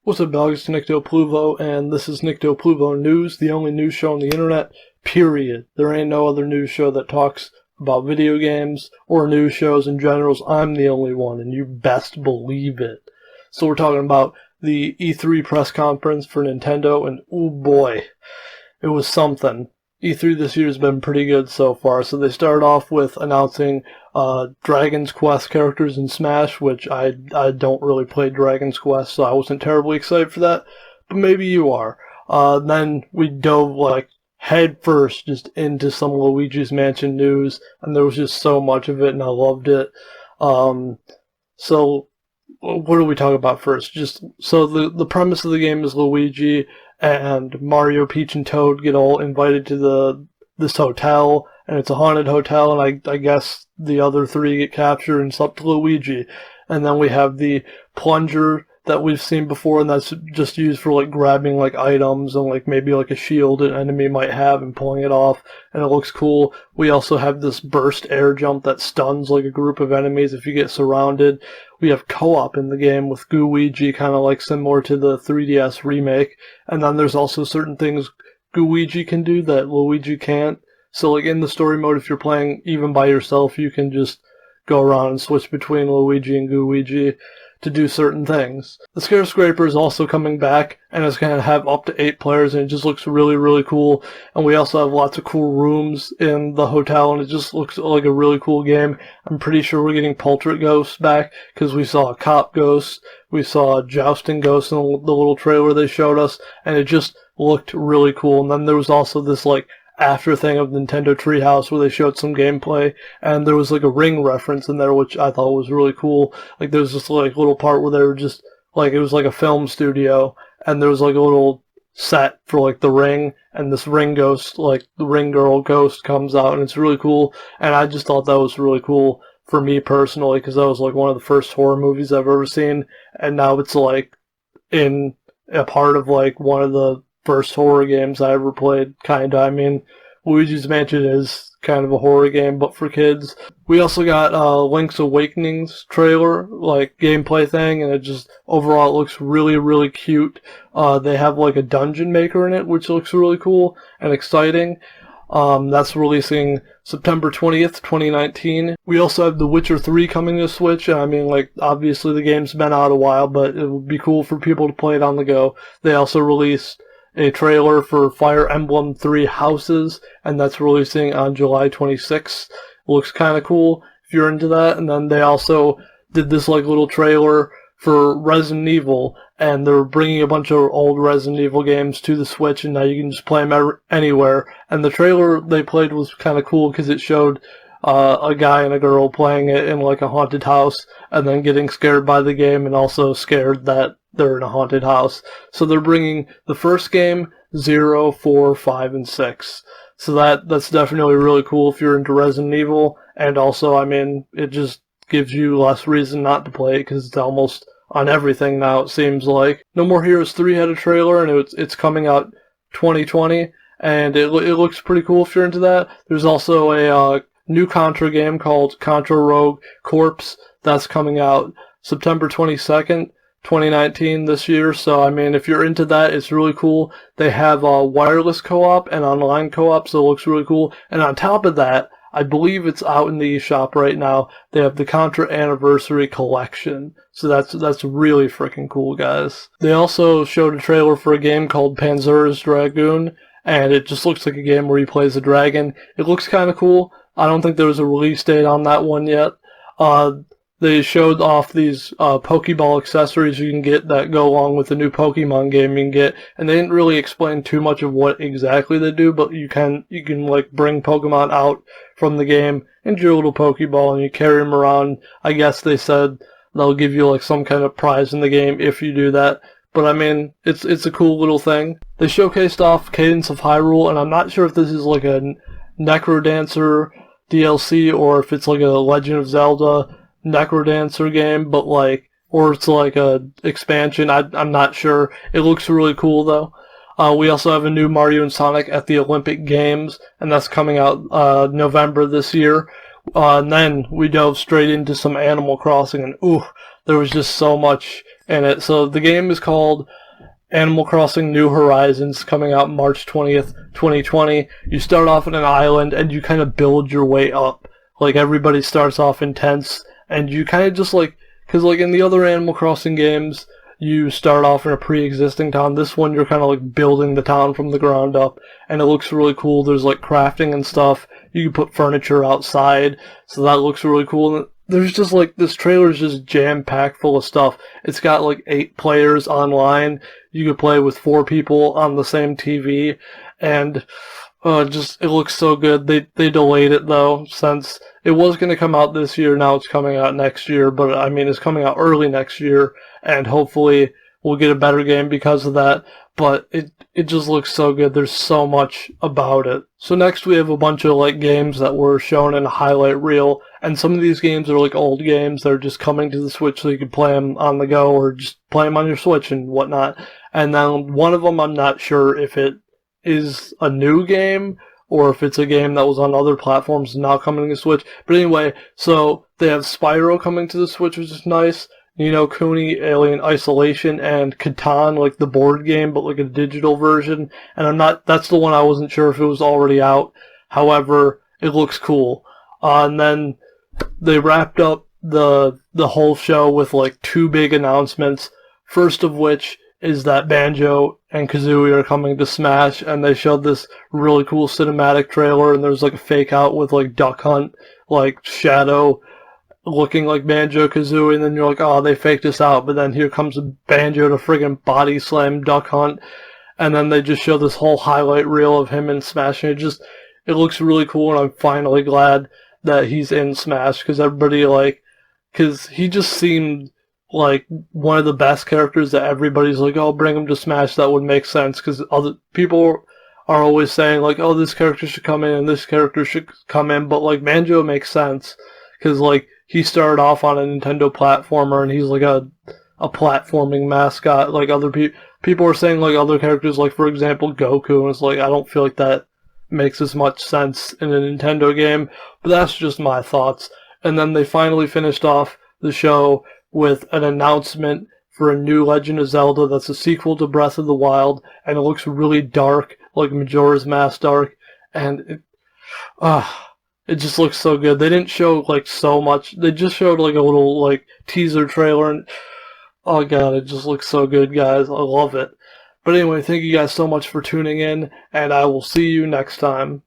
What's up, dogs? It's Nyctopluvo, and this is Nyctopluvo News, the only news show on the internet, period. There ain't no other news show that talks about video games or news shows in general. I'm the only one, and you best believe it. So we're talking about the E3 press conference for Nintendo, and oh boy, it was something. E3 this year has been pretty good so far. So they started off with announcing Dragon's Quest characters in Smash, which I don't really play Dragon's Quest, so I wasn't terribly excited for that. But maybe you are. Then we dove head first just into some Luigi's Mansion news, and there was just so much of it, and I loved it. So what do we talk about first? So the premise of the game is Luigi and Mario, Peach, and Toad get all invited to this hotel, and it's a haunted hotel, and I guess the other three get captured, and it's up to Luigi. And then we have the plunger that we've seen before, and that's just used for grabbing items and maybe a shield an enemy might have and pulling it off, and it looks cool. We also have this burst air jump that stuns a group of enemies if you get surrounded. We have co-op in the game with Gooigi, kind of similar to the 3DS remake, and then there's also certain things Gooigi can do that Luigi can't. So in the story mode, if you're playing even by yourself, you can just go around and switch between Luigi and Gooigi to do certain things. The Scare Scraper is also coming back, and it's going to have up to 8 players, and it just looks really, really cool. And we also have lots of cool rooms in the hotel, and it just looks like a really cool game. I'm pretty sure we're getting Portrait Ghosts back, because we saw a Cop Ghost, we saw a Jousting Ghost in the little trailer they showed us, and it just looked really cool. And then there was also this after thing of Nintendo Treehouse where they showed some gameplay, and there was a Ring reference in there, which I thought was really cool. There was this little part where they were just it was a film studio, and there was a little set for the Ring, and this Ring ghost, the Ring girl ghost, comes out, and it's really cool. And I just thought that was really cool for me personally, because that was one of the first horror movies I've ever seen, and now it's in a part of one of the first horror games I ever played, kinda. I mean, Luigi's Mansion is kind of a horror game, but for kids. We also got Link's Awakenings trailer, gameplay thing, and it just, overall, it looks really, really cute. They have a dungeon maker in it, which looks really cool and exciting. That's releasing September 20th, 2019. We also have The Witcher 3 coming to Switch, and I mean, obviously the game's been out a while, but it would be cool for people to play it on the go. They also released a trailer for Fire Emblem 3 Houses, and that's releasing on July 26th. Looks kind of cool if you're into that. And then they also did this little trailer for Resident Evil, and they're bringing a bunch of old Resident Evil games to the Switch, and now you can just play them anywhere. And the trailer they played was kind of cool because it showed a guy and a girl playing it in a haunted house, and then getting scared by the game, and also scared that they're in a haunted house. So they're bringing the first game, 0, 4, 5, and 6. So that's definitely really cool if you're into Resident Evil, and also, I mean, it just gives you less reason not to play it, because it's almost on everything now, it seems like. No More Heroes 3 had a trailer, and it's coming out 2020, and it looks pretty cool if you're into that. There's also a new Contra game called Contra Rogue Corps that's coming out September 22nd, 2019 this year. So I mean, if you're into that, it's really cool. They have wireless co-op and online co-op, so it looks really cool. And on top of that, I believe it's out in the eShop right now. They have the Contra Anniversary Collection. So that's really freaking cool, guys. They also showed a trailer for a game called Panzer's Dragoon, and it just looks like a game where he plays a dragon. It looks kind of cool. I don't think there was a release date on that one yet. They showed off these Pokeball accessories you can get that go along with the new Pokemon game you can get, and they didn't really explain too much of what exactly they do, but you can bring Pokemon out from the game into your little Pokeball, and you carry them around. I guess they said they'll give you some kind of prize in the game if you do that. But I mean, it's a cool little thing. They showcased off Cadence of Hyrule, and I'm not sure if this is a Necrodancer DLC or if it's a Legend of Zelda Necrodancer game, but or it's a expansion. I'm not sure. It looks really cool though. We also have a new Mario and Sonic at the Olympic Games, and that's coming out November this year. And then we dove straight into some Animal Crossing, and ooh, there was just so much in it. So the game is called Animal Crossing New Horizons, coming out March 20th, 2020. You start off in an island and you kind of build your way up. Like, everybody starts off intense, and you kind of just like, because like in the other Animal Crossing games, you start off in a pre-existing town. This one, you're kind of like building the town from the ground up, and it looks really cool. There's like crafting and stuff. You can put furniture outside, so that looks really cool. And there's just like, this trailer is just jam-packed full of stuff. It's got like 8 players online. You could play with 4 people on the same TV, and it looks so good. They delayed it though, since it was going to come out this year. Now it's coming out next year, but I mean, it's coming out early next year, and hopefully we'll get a better game because of that. But it just looks so good. There's so much about it. So next we have a bunch of like games that were shown in a highlight reel, and some of these games are like old games. They're just coming to the Switch so you can play them on the go, or just play them on your Switch and whatnot. And then one of them, I'm not sure if it is a new game or if it's a game that was on other platforms and now coming to Switch. But anyway, so they have Spyro coming to the Switch, which is nice. Ni no Kuni, Alien Isolation, and Catan, like the board game, but like a digital version. And that's the one I wasn't sure if it was already out. However, it looks cool. And then they wrapped up the whole show with like 2 big announcements. First of which is that Banjo and Kazooie are coming to Smash, and they showed this really cool cinematic trailer, and there's like a fake out with like Duck Hunt, like Shadow, looking like Banjo-Kazooie, and then you're like, oh, they faked us out, but then here comes Banjo to friggin' body slam Duck Hunt, and then they just show this whole highlight reel of him in Smash, and it looks really cool, and I'm finally glad that he's in Smash, because he just seemed like one of the best characters that everybody's like, oh, bring him to Smash, that would make sense, because other people are always saying like, oh, this character should come in and this character should come in, but like Banjo makes sense, because like he started off on a Nintendo platformer and he's like a platforming mascot. Like other people are saying like other characters, like for example Goku, and it's like, I don't feel like that makes as much sense in a Nintendo game, but that's just my thoughts. And then they finally finished off the show with an announcement for a new Legend of Zelda that's a sequel to Breath of the Wild, and it looks really dark, like Majora's Mask dark, and it just looks so good. They didn't show like so much. They just showed like a little like teaser trailer, and oh god, it just looks so good, guys. I love it. But anyway, thank you guys so much for tuning in, and I will see you next time.